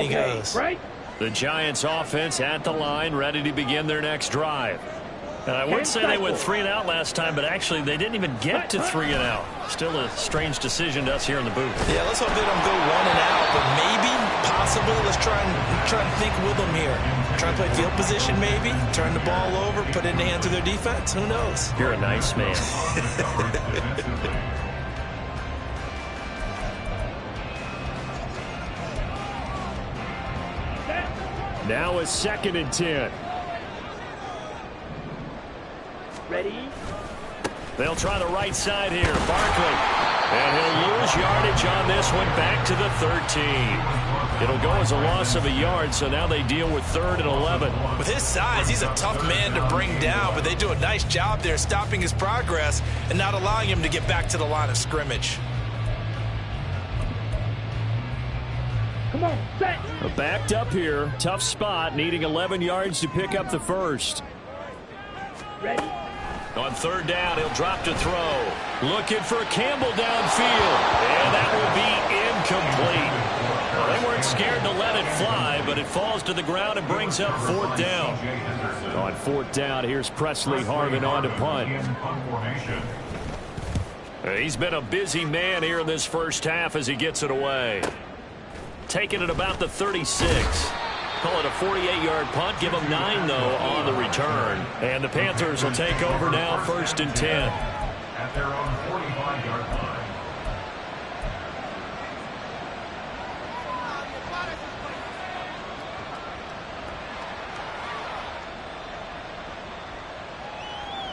He goes. The Giants offense at the line, ready to begin their next drive. And I would say they went 3 and out last time, but actually they didn't even get to 3 and out. Still a strange decision to us here in the booth. Yeah, let's hope they don't go 1 and out, but maybe, possibly, let's try and think with them here. Try to play field position maybe, turn the ball over, put it in the hands of their defense. Who knows? You're a nice man. Now a 2nd and 10. Ready? They'll try the right side here. Barkley. And he'll lose yardage on this one back to the 13. It'll go as a loss of a yard, so now they deal with 3rd and 11. With his size, he's a tough man to bring down, but they do a nice job there stopping his progress and not allowing him to get back to the line of scrimmage. Come on, set. Backed up here. Tough spot, needing 11 yards to pick up the first. Ready? On 3rd down, he'll drop to throw. Looking for Campbell downfield. And that will be incomplete. Well, they weren't scared to let it fly, but it falls to the ground and brings up 4th down. On 4th down, here's Presley Harvin on to punt. He's been a busy man here in this first half as he gets it away. Taking it about the 36. Call it a 48-yard punt. Give them 9, though, on the return. And the Panthers will take over now, 1st and 10. At their own 45-yard line.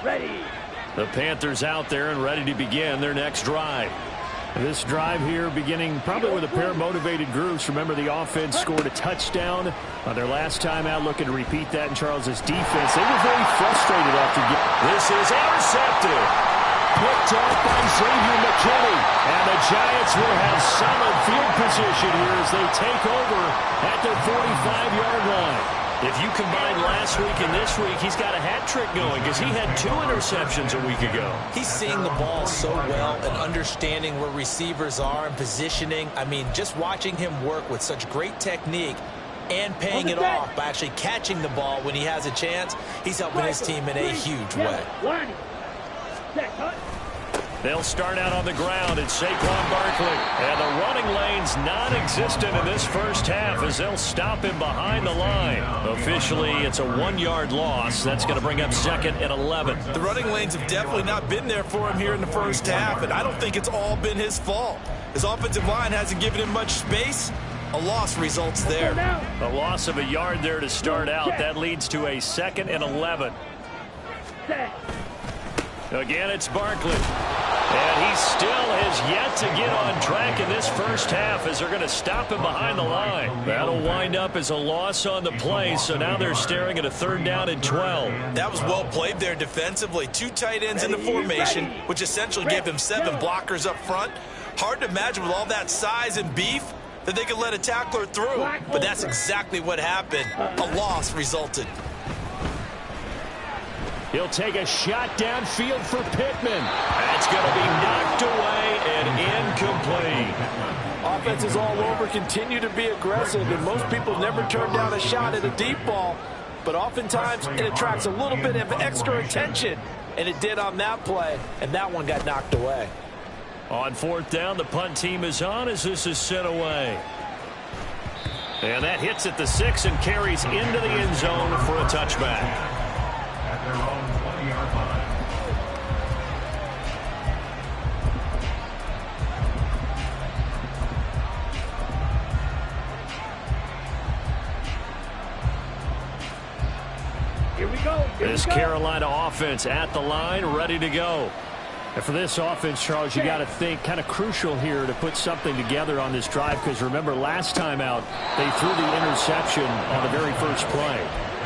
Ready. The Panthers out there and ready to begin their next drive. This drive here beginning probably with a pair of motivated groups. Remember, the offense scored a touchdown on their last time out, looking to repeat that in Charles's defense. They were very frustrated after this is intercepted. Picked off by Xavier McKinney. And the Giants will have solid field position here as they take over at their 45-yard line. If you combine last week and this week, he's got a hat trick going because he had 2 interceptions a week ago. He's seeing the ball so well and understanding where receivers are and positioning. I mean, just watching him work with such great technique and paying it off by actually catching the ball when he has a chance, he's helping his team in a huge way. They'll start out on the ground. It's Saquon Barkley. And the running lane's non-existent in this first half as they'll stop him behind the line. Officially, it's a 1-yard loss. That's going to bring up 2nd and 11. The running lanes have definitely not been there for him here in the first half, and I don't think it's all been his fault. His offensive line hasn't given him much space. A loss results there. A loss of a yard there to start out. That leads to a 2nd and 11. Again, it's Barkley. And he still has yet to get on track in this first half as they're going to stop him behind the line. That'll wind up as a loss on the play, so now they're staring at a 3rd down and 12. That was well played there defensively. 2 tight ends in the formation, which essentially gave him 7 blockers up front. Hard to imagine with all that size and beef that they could let a tackler through, but that's exactly what happened. A loss resulted. He'll take a shot downfield for Pittman. That's going to be knocked away and incomplete. Offenses all over continue to be aggressive, and most people never turn down a shot at a deep ball. But oftentimes, it attracts a little bit of extra attention, and it did on that play, and that one got knocked away. On 4th down, the punt team is on as this is sent away. And that hits at the 6 and carries into the end zone for a touchback. At their own 20-yard line. Here we go. This Carolina offense at the line, ready to go. And for this offense, Charles, you got to think kind of crucial here to put something together on this drive because remember last time out they threw the interception on the very first play.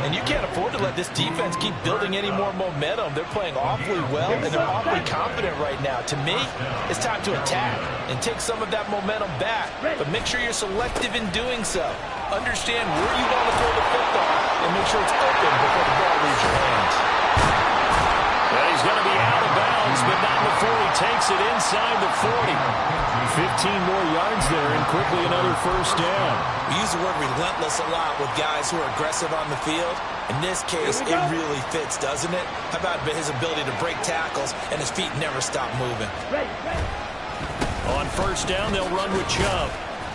And you can't afford to let this defense keep building any more momentum. They're playing awfully well, and they're awfully confident right now. To me, it's time to attack and take some of that momentum back. But make sure you're selective in doing so. Understand where you want to throw the football and make sure it's open before the ball leaves your hands. And he's going to be out of bounds runs, but not before he takes it inside the 40. 15 more yards there, and quickly another first down. We use the word relentless a lot with guys who are aggressive on the field. In this case, it really fits, doesn't it? How about his ability to break tackles and his feet never stop moving? On first down, they'll run with Chubb.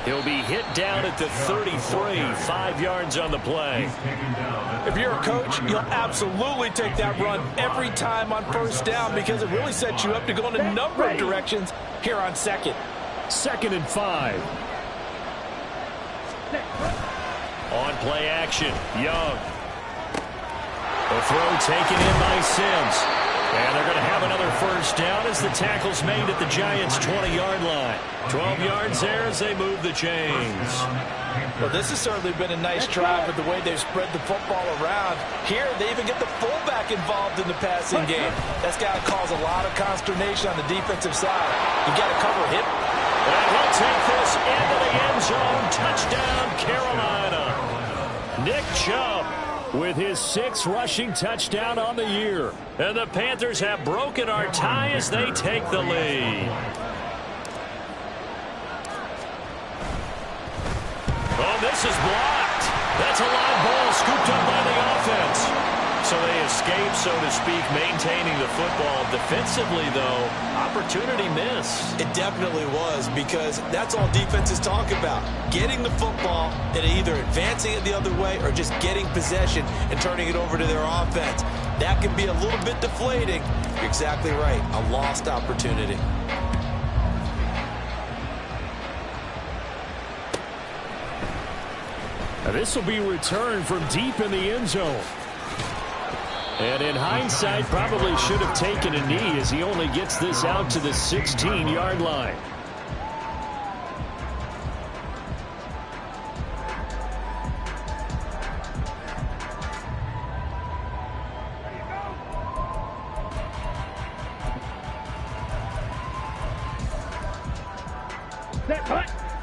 He'll be hit down at the 33, 5 yards on the play. If you're a coach, you'll absolutely take that run every time on first down because it really sets you up to go in a number of directions here on second. 2nd and 5. On play action, Young. The throw taken in by Sims. And they're going to have another first down as the tackle's made at the Giants' 20-yard line. 12 yards there as they move the chains. Well, this has certainly been a nice drive with the way they've spread the football around. Here, they even get the fullback involved in the passing game. That's got to cause a lot of consternation on the defensive side. You got to cover him. And he'll take this into the end zone. Touchdown, Carolina. Nick Chubb with his 6th rushing touchdown on the year. And the Panthers have broken our tie as they take the lead. Oh, this is blocked. That's a live ball scooped up by the offense. So they escape, so to speak, maintaining the football. Defensively, though, opportunity miss. It definitely was, because that's all defenses talk about. Getting the football and either advancing it the other way or just getting possession and turning it over to their offense. That can be a little bit deflating. You're exactly right. A lost opportunity. Now this will be returned from deep in the end zone. And in hindsight, probably should have taken a knee as he only gets this out to the 16-yard line.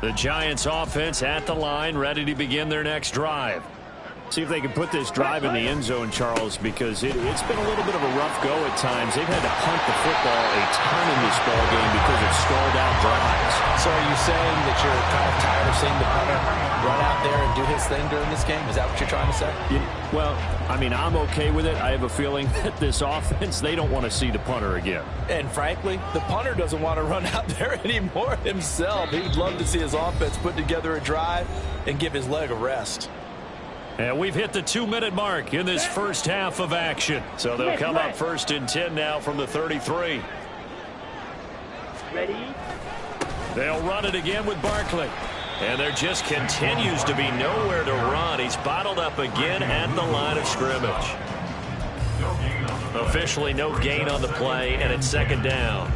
The Giants offense at the line, ready to begin their next drive. See if they can put this drive in the end zone, Charles, because it's been a little bit of a rough go at times. They've had to punt the football a ton in this ball game because of stalled out drives. So are you saying that you're kind of tired of seeing the punter run out there and do his thing during this game? Is that what you're trying to say? Well, I mean, I'm okay with it. I have a feeling that this offense, they don't want to see the punter again. And frankly, the punter doesn't want to run out there anymore himself. He'd love to see his offense put together a drive and give his leg a rest. And we've hit the 2-minute mark in this first half of action. So they'll come up 1st and 10 now from the 33. Ready? They'll run it again with Barkley. And there just continues to be nowhere to run. He's bottled up again at the line of scrimmage. Officially no gain on the play, and it's 2nd down.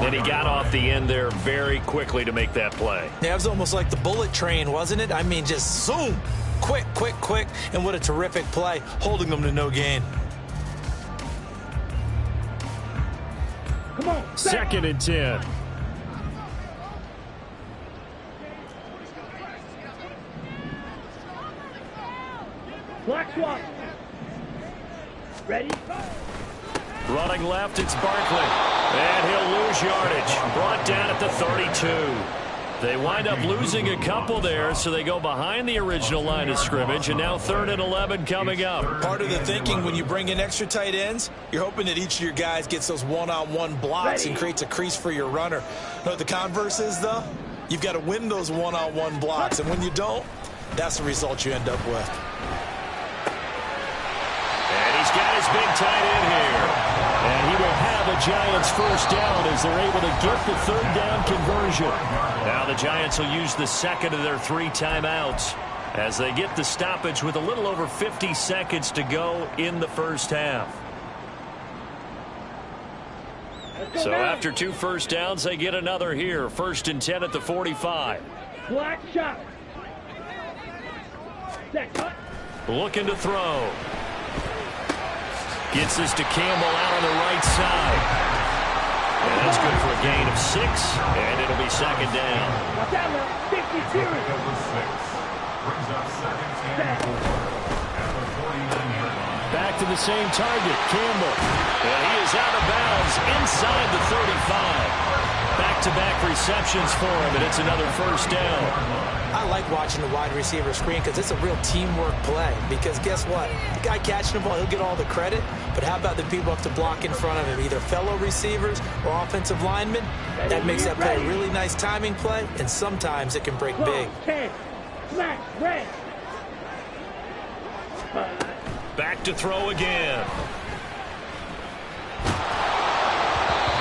And he got off the end there very quickly to make that play. Yeah, it was almost like the bullet train, wasn't it? I mean, just zoom. Quick, quick, quick. And what a terrific play, holding them to no gain. Come on. 2nd and 10. Black swap. Ready? Running left, it's Barkley. And he'll lose yardage. Brought down at the 32. They wind up losing a couple there, so they go behind the original line of scrimmage, and now 3rd and 11 coming up. Part of the thinking when you bring in extra tight ends, you're hoping that each of your guys gets those one-on-one blocks and creates a crease for your runner. You know what the converse is, though? You've got to win those one-on-one blocks, and when you don't, that's the result you end up with. And he's got his big tight end here. And he will have a Giants first down as they're able to get the 3rd down conversion. Now the Giants will use the 2nd of their 3 timeouts as they get the stoppage with a little over 50 seconds to go in the first half. So after 2 first downs, they get another here. 1st and 10 at the 45. Black shot. Looking to throw. Gets this to Campbell out on the right side. And that's good for a gain of 6, and it'll be 2nd down. Watch out now. 52. Brings up 2nd and 4 at the 49-yard line. Back to the same target, Campbell. And he is out of bounds inside the 35. Back-to-back receptions for him, and it's another first down. I like watching the wide receiver screen because it's a real teamwork play. Because guess what? The guy catching the ball, he'll get all the credit. But how about the people up to block in front of him, either fellow receivers or offensive linemen? That makes that play a really nice timing play, and sometimes it can break big. Back to throw again.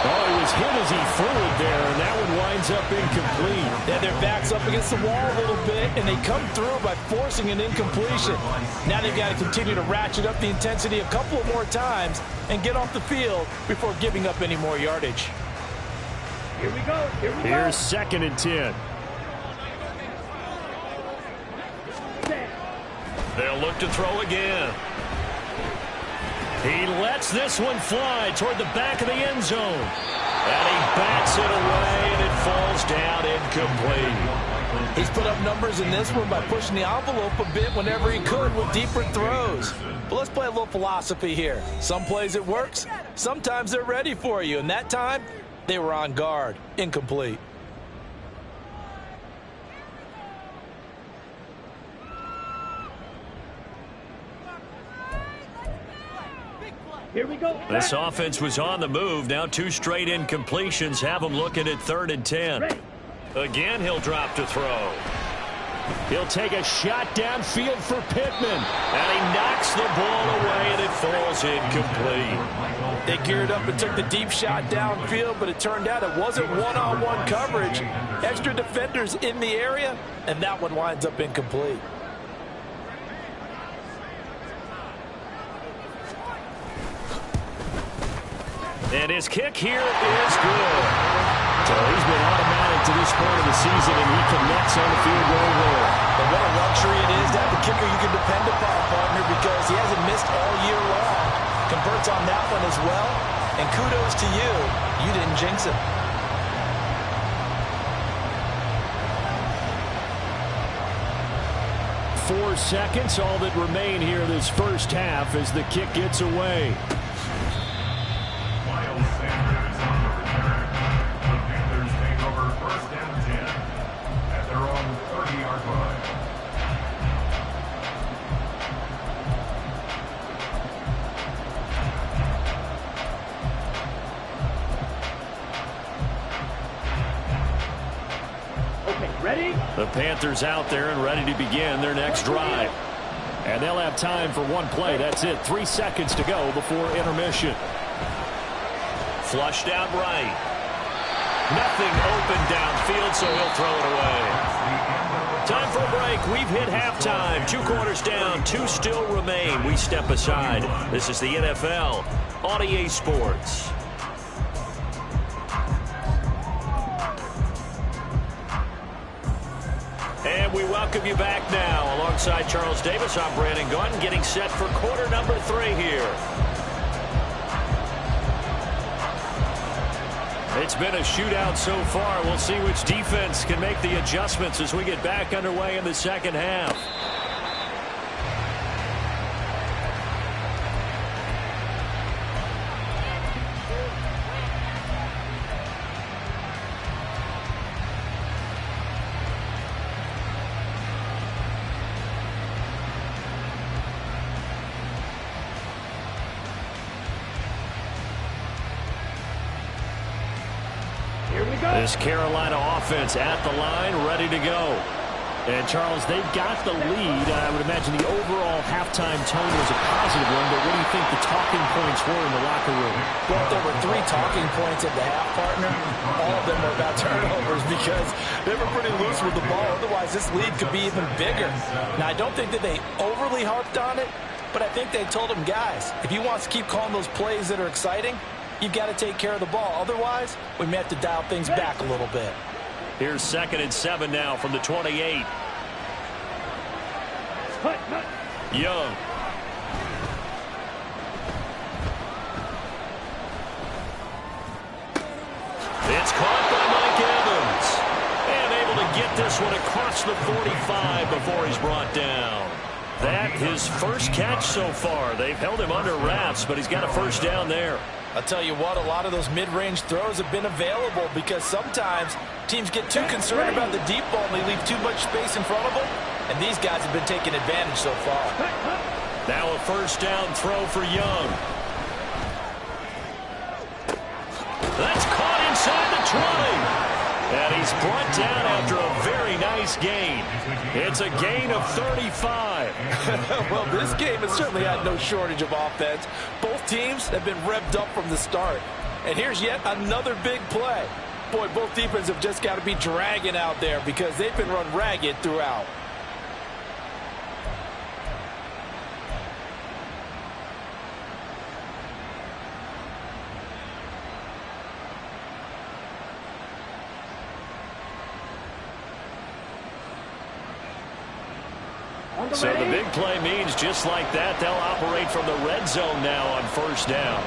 Oh, he was hit as he threw it there, and that one winds up incomplete. Yeah, their back's up against the wall a little bit, and they come through by forcing an incompletion. Now they've got to continue to ratchet up the intensity a couple of more times and get off the field before giving up any more yardage. Here we go. Here's 2nd and 10. They'll look to throw again. He lets this one fly toward the back of the end zone. And he bats it away, and it falls down incomplete. He's put up numbers in this one by pushing the envelope a bit whenever he could with deeper throws. But let's play a little philosophy here. Some plays it works. Sometimes they're ready for you. And that time, they were on guard. Incomplete. Here we go. This offense was on the move. Now 2 straight incompletions have them looking at 3rd and 10. Again, he'll drop to throw. He'll take a shot downfield for Pittman. And he knocks the ball away, and it falls incomplete. They geared up and took the deep shot downfield, but it turned out it wasn't one-on-one coverage. Extra defenders in the area, and that one winds up incomplete. And his kick here is good. So he's been automatic to this point of the season, and he connects on the field goal there. But what a luxury it is to have a kicker you can depend upon, partner, because he hasn't missed all year long. Converts on that one as well. And kudos to you. You didn't jinx it. Four seconds, all that remain here this first half as the kick gets away. The Panthers out there and ready to begin their next drive. And they'll have time for one play. That's it. 3 seconds to go before intermission. Flushed out right. Nothing open downfield, so he'll throw it away. Time for a break. We've hit halftime. 2 quarters down. 2 still remain. We step aside. This is the NFL on EA Sports. And we welcome you back now. Alongside Charles Davis, I'm Brandon Gunn, getting set for quarter number 3 here. It's been a shootout so far. We'll see which defense can make the adjustments as we get back underway in the second half. This Carolina offense at the line, ready to go. And, Charles, they've got the lead. I would imagine the overall halftime tone was a positive one, but what do you think the talking points were in the locker room? Well, there were 3 talking points at the half, partner. All of them were about turnovers because they were pretty loose with the ball. Otherwise, this lead could be even bigger. Now, I don't think that they overly harped on it, but I think they told them, guys, if you want to keep calling those plays that are exciting, you've got to take care of the ball. Otherwise, we may have to dial things back a little bit. Here's 2nd and 7 now from the 28. Young. It's caught by Mike Evans. And able to get this one across the 45 before he's brought down. that his first catch so far. They've held him under wraps, but he's got a first down there. I'll tell you what, a lot of those mid-range throws have been available because sometimes teams get too concerned about the deep ball and they leave too much space in front of them, and these guys have been taking advantage so far. Now a first down throw for Young. That's caught inside the 20. And he's brought down after a very nice gain. It's a gain of 35. Well, this game has certainly had no shortage of offense. Both teams have been revved up from the start. And here's yet another big play. Boy, both defenses have just got to be dragging out there because they've been run ragged throughout. So the big play means just like that, they'll operate from the red zone now on first down.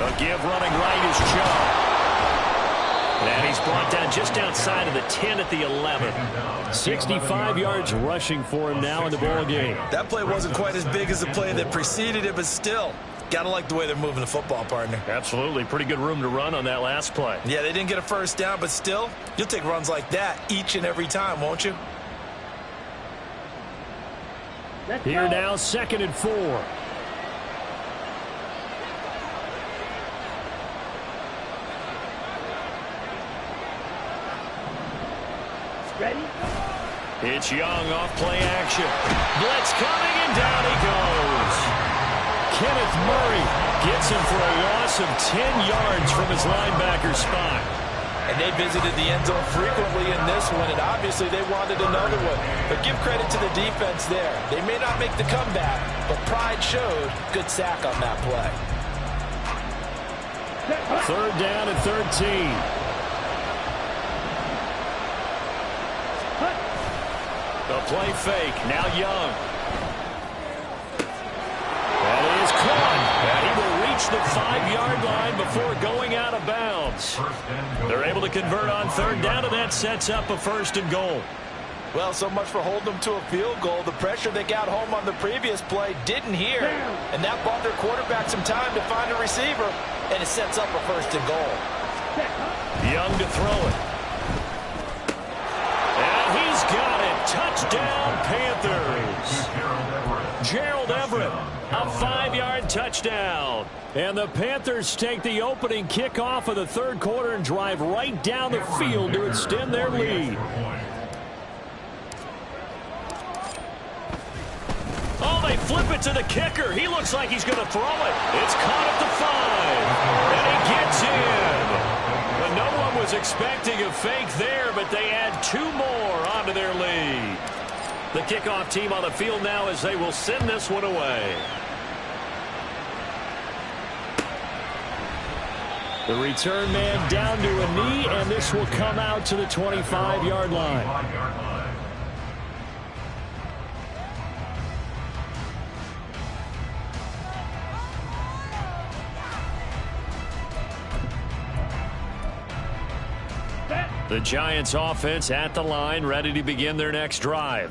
A give running right is Chubb. And he's brought down just outside of the 10 at the 11. 65 yards rushing for him now in the ball game. That play wasn't quite as big as the play that preceded it, but still, got to like the way they're moving the football, partner. Absolutely. Pretty good room to run on that last play. Yeah, they didn't get a first down, but still, you'll take runs like that each and every time, won't you? Here now, 2nd and 4. Ready? It's Young off play action. Blitz coming, and down he goes. Kenneth Murray gets him for a loss of 10 yards from his linebacker spot. And they visited the end zone frequently in this one, and obviously they wanted another one. But give credit to the defense there. They may not make the comeback, but pride showed. Good sack on that play. 3rd down and 13. The play fake. Now Young. That is caught. And he will reach the 5-yard line before going out of bounds. They're able to convert on 3rd down, and that sets up a 1st and goal. Well, so much for holding them to a field goal. The pressure they got home on the previous play didn't hear, and that bought their quarterback some time to find a receiver, and it sets up a 1st and goal. Young to throw it. And he's got it. Touchdown, Panthers. Gerald Everett, a 5-yard touchdown. And the Panthers take the opening kickoff of the 3rd quarter and drive right down the field to extend their lead. Oh, they flip it to the kicker. He looks like he's going to throw it. It's caught at the 5, and he gets in. But no one was expecting a fake there, but they add 2 more onto their lead. The kickoff team on the field now as they will send this one away. The return man down to a knee, and this will come out to the 25-yard line. The Giants offense at the line, ready to begin their next drive.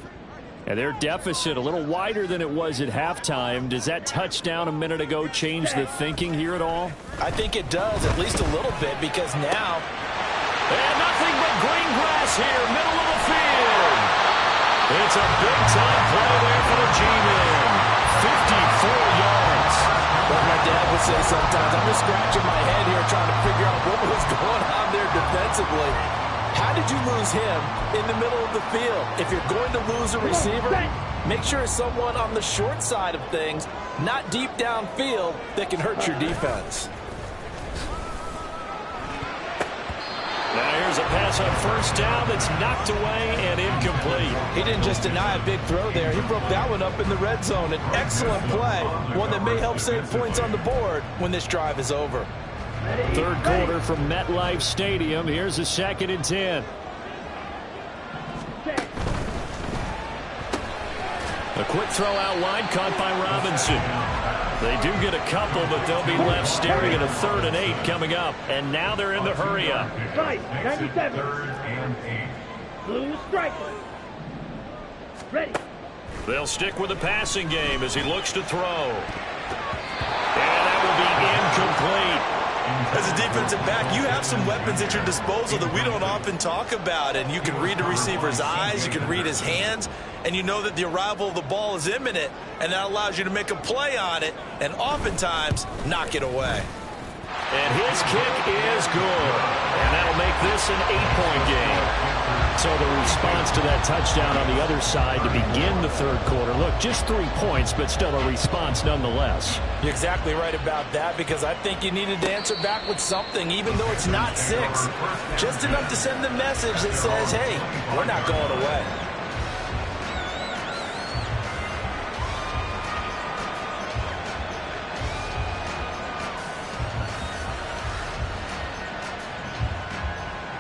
And their deficit a little wider than it was at halftime. Does that touchdown a minute ago change the thinking here at all? I think it does, at least a little bit, because now... And nothing but green grass here, middle of the field. It's a big-time play there for the G-Men. 54 yards. Like my dad would say sometimes, I'm just scratching my head here trying to figure out what was going on there defensively. How did you lose him in the middle of the field? If you're going to lose a receiver, make sure it's someone on the short side of things, not deep downfield, that can hurt your defense. Now here's a pass on first down that's knocked away and incomplete. He didn't just deny a big throw there. He broke that one up in the red zone. An excellent play, one that may help save points on the board when this drive is over. 3rd quarter from MetLife Stadium. Here's a 2nd and 10. A quick throw out wide, caught by Robinson. They do get a couple, but they'll be left staring at a 3rd and 8 coming up. And now they're in the hurry up. Right, 97. 3rd and 8. Blue striker. Ready. They'll stick with the passing game as he looks to throw. And that will be incomplete. As a defensive back, you have some weapons at your disposal that we don't often talk about, and you can read the receiver's eyes, you can read his hands, and you know that the arrival of the ball is imminent, and that allows you to make a play on it and oftentimes knock it away. And his kick is good. And that'll make this an 8-point game. So the response to that touchdown on the other side to begin the 3rd quarter. Look, just 3 points, but still a response nonetheless. You're exactly right about that, because I think you needed to answer back with something, even though it's not 6. Just enough to send the message that says, hey, we're not going away.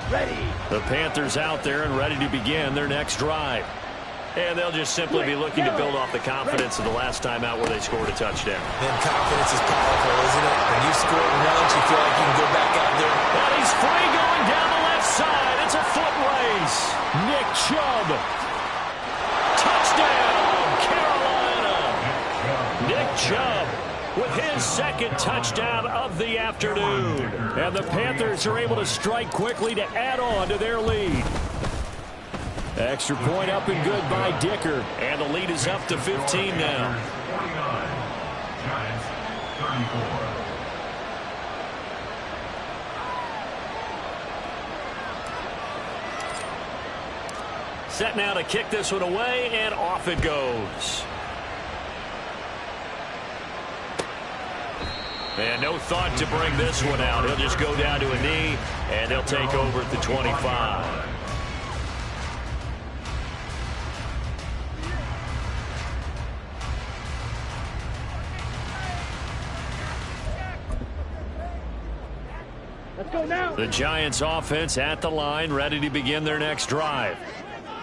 Ready. The Panthers out there and ready to begin their next drive. And they'll just simply be looking to build off the confidence of the last time out where they scored a touchdown. Then confidence is powerful, isn't it? When you score once, you feel like you can go back out there. And he's free going down the left side. It's a foot race. Nick Chubb. Touchdown, Carolina. Nick Chubb with his 2nd touchdown of the afternoon. And the Panthers are able to strike quickly to add on to their lead. Extra point up and good by Dicker. And the lead is up to 15 now. 49. Giants 34. Set now to kick this one away, and off it goes. And no thought to bring this one out. He'll just go down to a knee, and they'll take over at the 25. Let's go now. The Giants offense at the line, ready to begin their next drive.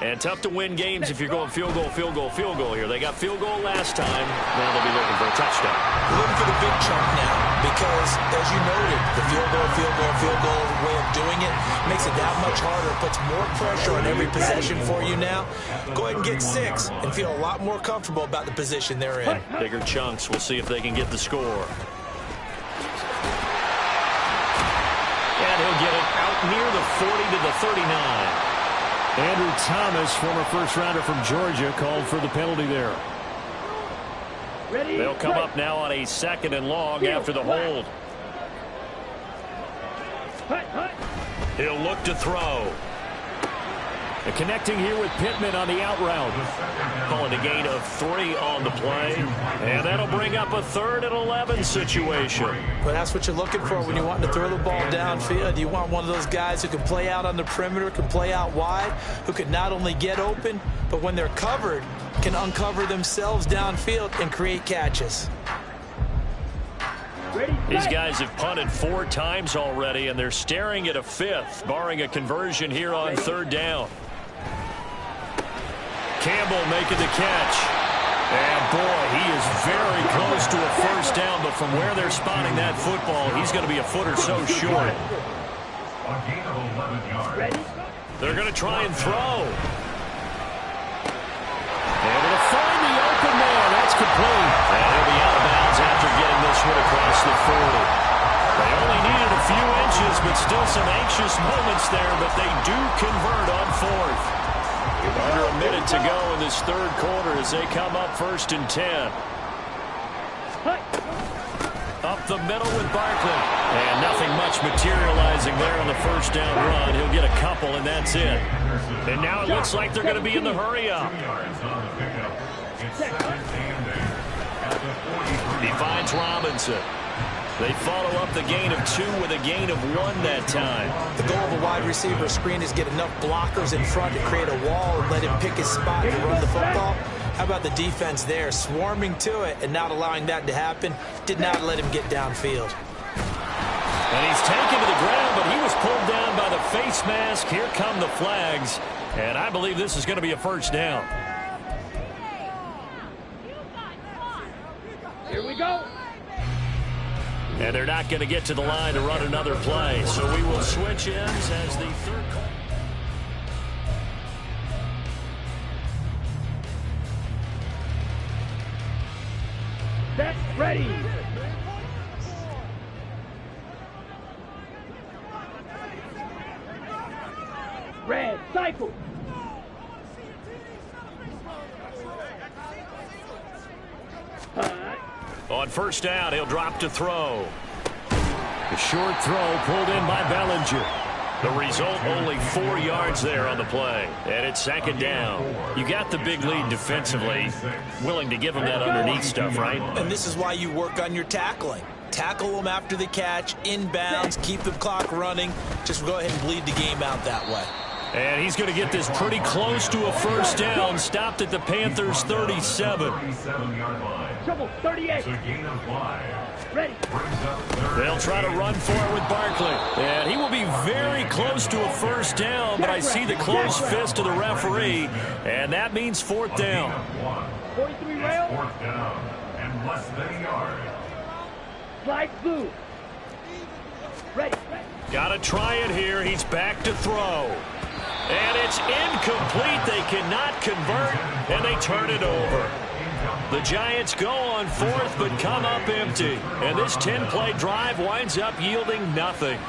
And tough to win games if you're going field goal, field goal, field goal here. They got field goal last time. Now they'll be looking for a touchdown. We're looking for the big chunk now because, as you noted, the field goal way of doing it makes it that much harder. It puts more pressure on every possession for you now. Go ahead and get 6 and feel a lot more comfortable about the position they're in. Bigger chunks. We'll see if they can get the score. And he'll get it out near the 40 to the 39. Andrew Thomas, former first-rounder from Georgia, called for the penalty there. Ready. They'll come up now on a 2nd and long after the hold. He'll look to throw. And connecting here with Pittman on the out route. Calling a gain of 3 on the play. And that'll bring up a 3rd and 11 situation. But that's what you're looking for when you want to throw the ball downfield. You want one of those guys who can play out on the perimeter, can play out wide, who can not only get open, but when they're covered, can uncover themselves downfield and create catches. These guys have punted 4 times already, and they're staring at a 5th, barring a conversion here on 3rd down. Campbell making the catch. And, boy, he is very close to a first down, but from where they're spotting that football, he's going to be a foot or so short. A gain of 11 yards. They're going to try and throw. Able to find the open man. That's complete. And he'll be out of bounds after getting this one across the 40. They only needed a few inches, but still some anxious moments there, but they do convert on 4th. Under a minute to go in this 3rd quarter as they come up 1st and 10. Up the middle with Barkley. And nothing much materializing there on the first down run. He'll get a couple, and that's it. And now it looks like they're going to be in the hurry-up. He finds Robinson. They follow up the gain of 2 with a gain of 1 that time. The goal of a wide receiver screen is get enough blockers in front to create a wall and let him pick his spot and run the football. How about the defense there, swarming to it and not allowing that to happen? Did not let him get downfield. And he's taken to the ground, but he was pulled down by the face mask. Here come the flags, and I believe this is going to be a first down. Here we go. And they're not going to get to the line to run another play. So we will switch ends as the third call. Set, ready. Red, cycle. On first down, he'll drop to throw. The short throw pulled in by Bellinger. The result, only 4 yards there on the play. And it's second down. You got the big lead defensively. Willing to give them that underneath stuff, right? And this is why you work on your tackling. Tackle them after the catch, inbounds, keep the clock running. Just go ahead and bleed the game out that way. And he's going to get this pretty close to a first down. Stopped at the Panthers' 37. 37-yard line. Trouble, 38. It's a gain of 5. Ready. They'll try to run for it with Barkley. And he will be very close to a first down, but I see the closed fist of the referee, and that means fourth down. 43 rail. Fourth down and less than a yard. Slide blue. Ready. Got to try it here. He's back to throw. And it's incomplete. They cannot convert, and they turn it over. The Giants go on fourth, but come up empty. And this 10-play drive winds up yielding nothing.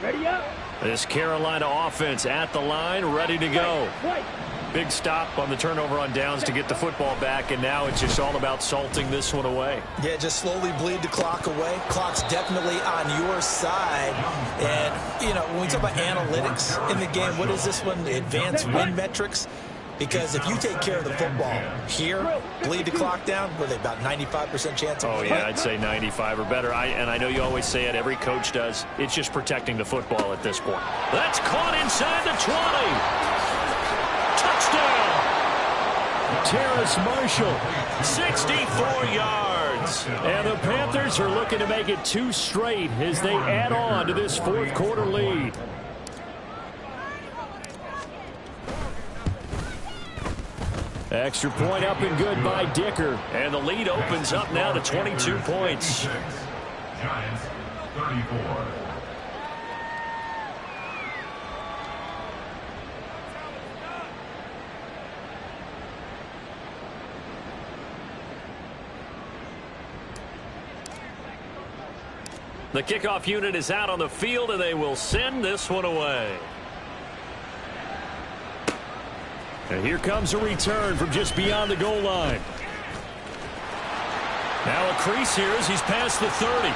Ready up. This Carolina offense at the line, ready to go. Big stop on the turnover on downs to get the football back, and now it's just all about salting this one away. Yeah, just slowly bleed the clock away. Clock's definitely on your side. And, you know, when we talk about analytics in the game, what is this one? Advanced win metrics? Because if you take care of the football here, bleed the clock down, what are they, about 95% chance of winning? Yeah, I'd say 95 or better. And I know you always say it, every coach does. It's just protecting the football at this point. That's caught inside the 20. Touchdown! Terrace Marshall, 64 yards. And the Panthers are looking to make it 2 straight as they add on to this fourth quarter lead. Extra point up and good by Dicker. And the lead opens up now to 22 points. Giants 34. The kickoff unit is out on the field, and they will send this one away. And here comes a return from just beyond the goal line. Now a crease here as he's past the 30.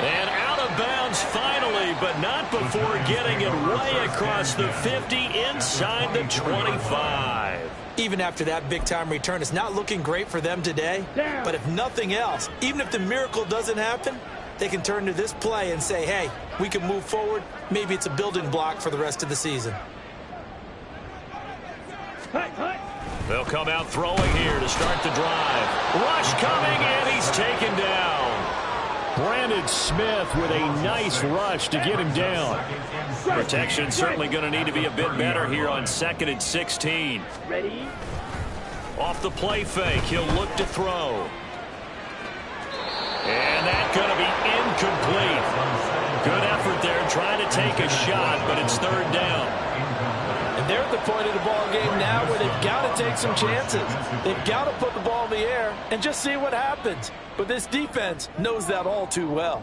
And out of bounds finally, but not before getting it way across the 50 inside the 25. Even after that big-time return, it's not looking great for them today. But if nothing else, even if the miracle doesn't happen, they can turn to this play and say, hey, we can move forward. Maybe it's a building block for the rest of the season. They'll come out throwing here to start the drive. Rush coming, and he's taken down. Brandon Smith with a nice rush to get him down. Protection certainly going to need to be a bit better here on 2nd and 16. Ready. Off the play fake, he'll look to throw. And that's going to be incomplete. Good effort there trying to take a shot, but it's third down. And they're at the point of the ball game now where they've got to take some chances. They've got to put the ball in the air and just see what happens. But this defense knows that all too well.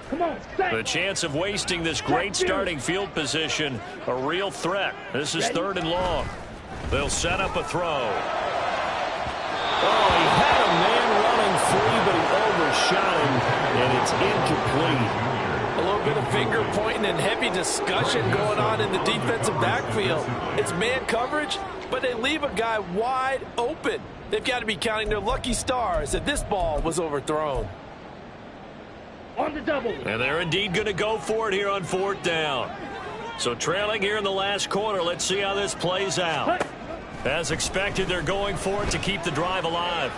Come on, The chance of wasting this great starting field position, a real threat. This is 3rd and long. They'll set up a throw. Oh, he had a man running free, but he overshot him, and it's incomplete. A little bit of finger pointing and heavy discussion going on in the defensive backfield. It's man coverage, but they leave a guy wide open. They've got to be counting their lucky stars that this ball was overthrown. on the double. And they're indeed going to go for it here on 4th down. So trailing here in the last quarter, let's see how this plays out. As expected, they're going for it to keep the drive alive.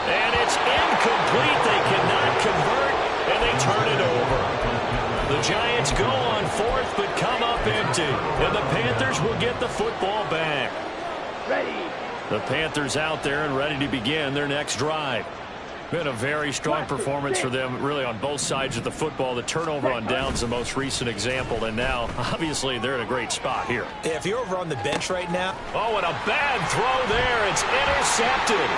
And it's incomplete. They cannot convert, and they turn it over. The Giants go on fourth, but come up empty. And the Panthers will get the football back. Ready. The Panthers out there and ready to begin their next drive. Been a very strong performance for them, really, on both sides of the football. The turnover on downs the most recent example, and now, obviously, they're in a great spot here. Yeah, if you're over on the bench right now. Oh, and a bad throw there. It's intercepted.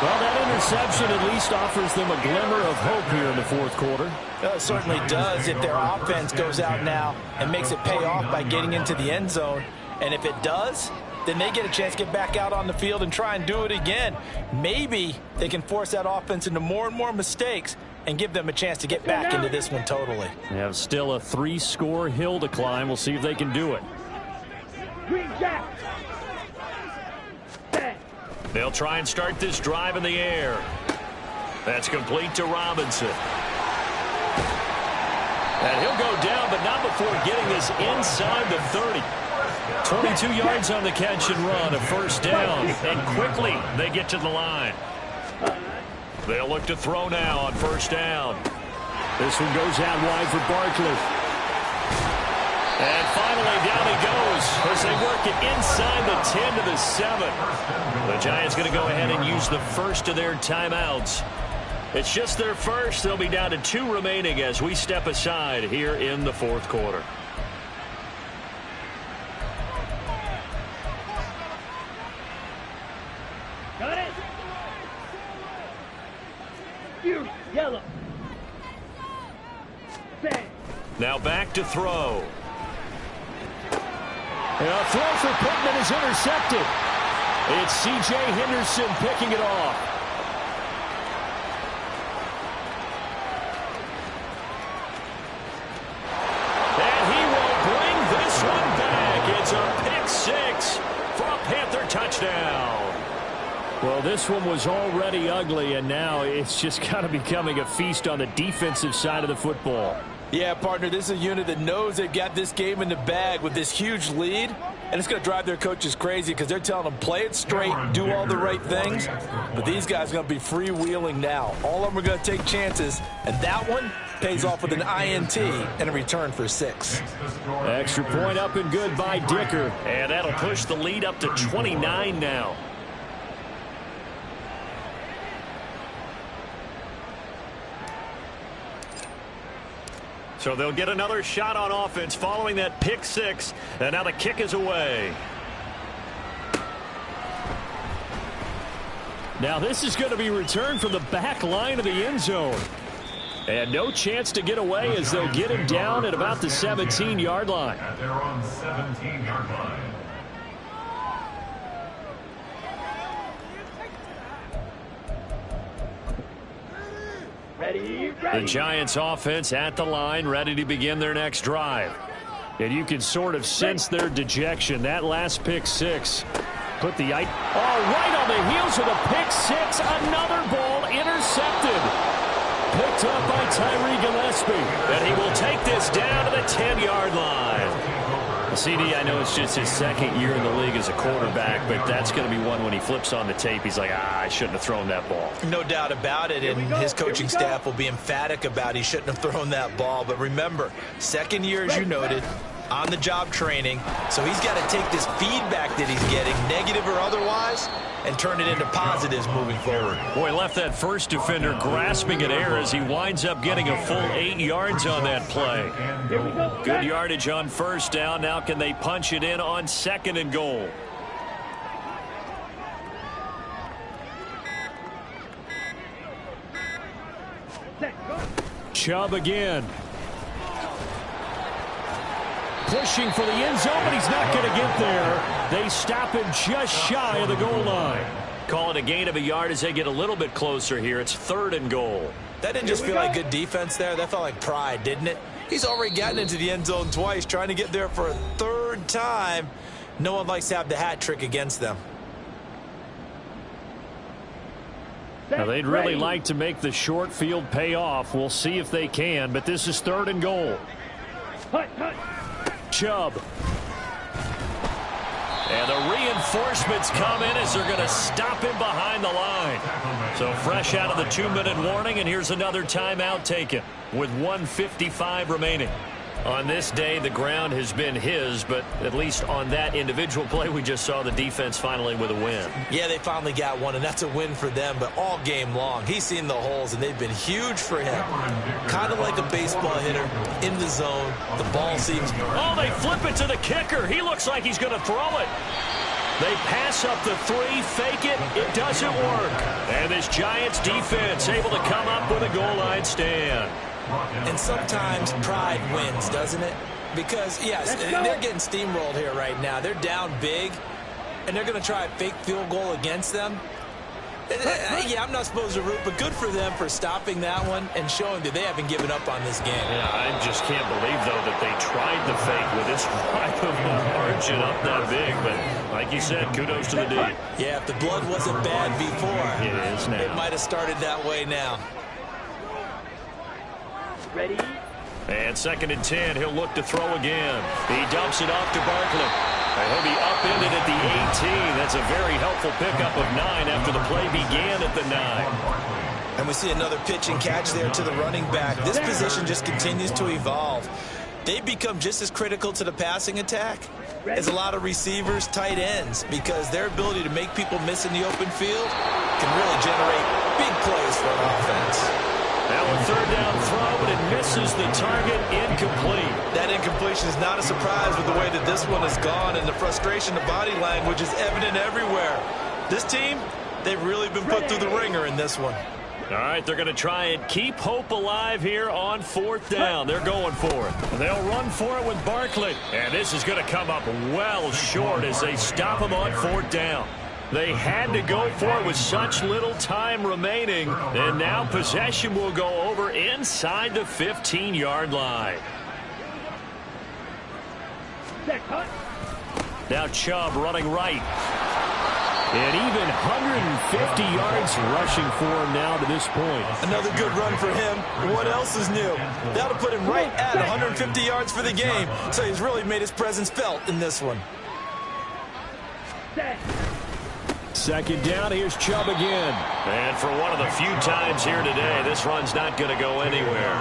Well, that interception at least offers them a glimmer of hope here in the fourth quarter. It certainly does if their offense goes out now and makes it pay off by getting into the end zone. And if it does, then they get a chance to get back out on the field and try and do it again. Maybe they can force that offense into more and more mistakes and give them a chance to get back into this one totally. They have still a 3-score hill to climb. We'll see if they can do it. Green Jack. They'll try and start this drive in the air. That's complete to Robinson. And he'll go down, but not before getting this inside the 30. 22 yards on the catch and run, a first down. And quickly, they get to the line. They'll look to throw now on first down. This one goes out wide for Barkley. And finally, down he goes as they work it inside the 10 to the 7. The Giants going to go ahead and use the first of their timeouts. It's just their first. They'll be down to 2 remaining as we step aside here in the fourth quarter. Got it. You yellow. Set. Now back to throw. And a throw for Pittman is intercepted. It's C.J. Henderson picking it off. And he will bring this one back. It's a pick 6 for a Panther touchdown. Well, this one was already ugly, and now it's just kind of becoming a feast on the defensive side of the football. Yeah, partner, this is a unit that knows they've got this game in the bag with this huge lead, and it's going to drive their coaches crazy because they're telling them play it straight, do all the right things, but these guys are going to be freewheeling now. All of them are going to take chances, and that one pays off with an INT and a return for 6. Extra point up and good by Dicker, and that'll push the lead up to 29 now. So they'll get another shot on offense following that pick 6. And now the kick is away. Now this is going to be returned from the back line of the end zone. And no chance to get away as they'll get him down at about the 17-yard line. At their own 17-yard line. Ready. The Giants offense at the line, ready to begin their next drive. And you can sort of sense their dejection. That last pick 6 put the right on the heels of the pick 6. Another ball intercepted. Picked up by Tyree Gillespie. And he will take this down to the 10-yard line. CD, I know it's just his second year in the league as a quarterback, but that's going to be one when he flips on the tape. He's like, I shouldn't have thrown that ball. No doubt about it, and his coaching staff will be emphatic about he shouldn't have thrown that ball. But remember, second year, as you noted, on-the-job training, so he's got to take this feedback that he's getting, negative or otherwise, and turn it into positives moving forward. Boy, left that first defender grasping at air as he winds up getting a full 8 yards on that play. Good yardage on first down. Now can they punch it in on 2nd and goal? Chubb again. Pushing for the end zone, but he's not going to get there. They stop him just shy of the goal line. Call it a gain of a yard as they get a little bit closer here. It's 3rd and goal. That didn't just feel like good defense there. That felt like pride, didn't it? He's already gotten into the end zone twice, trying to get there for a 3rd time. No one likes to have the hat trick against them. Now, they'd really like to make the short field pay off. We'll see if they can, but this is 3rd and goal. Chubb. And the reinforcements come in as they're going to stop him behind the line. So fresh out of the 2-minute warning, and here's another timeout taken with 1:55 remaining. On this day, the ground has been his, but at least on that individual play, we just saw the defense finally with a win. Yeah, they finally got one, and that's a win for them, but all game long, he's seen the holes, and they've been huge for him. Kind of like a baseball hitter in the zone. The ball seems... Oh, they flip it to the kicker. He looks like he's going to throw it. They pass up the 3, fake it. It doesn't work. And this Giants defense able to come up with a goal line stand. And sometimes pride wins, doesn't it? Because, yes, they're getting steamrolled here right now. They're down big, and they're going to try a fake field goal against them. Yeah, I'm not supposed to root, but good for them for stopping that one and showing that they haven't given up on this game. Yeah, I just can't believe, though, that they tried the fake with this type of margin up that big. But like you said, kudos to the D. Yeah, if the blood wasn't bad before, it is now. It might have started that way now. Ready? And 2nd and 10, he'll look to throw again. He dumps it off to Barkley. And he'll be upended at the 18. That's a very helpful pickup of 9 after the play began at the 9. And we see another pitch and catch there to the running back. This position just continues to evolve. They've become just as critical to the passing attack as a lot of receivers, tight ends, because their ability to make people miss in the open field can really generate big plays for an offense. Now a 3rd down throw, and it misses the target, incomplete. That incompletion is not a surprise with the way that this one has gone, and the frustration, the body language is evident everywhere. This team, they've really been put through the ringer in this one. All right, they're going to try and keep hope alive here on 4th down. They're going for it. They'll run for it with Barkley, and this is going to come up well short as they stop him on 4th down. They had to go for it with such little time remaining, and now possession will go over inside the 15-yard line. Now Chubb running right. And even 150 yards rushing for him now to this point. Another good run for him. What else is new? That'll put him right at 150 yards for the game, so he's really made his presence felt in this one. 2nd down, here's Chubb again. And for one of the few times here today, this run's not going to go anywhere.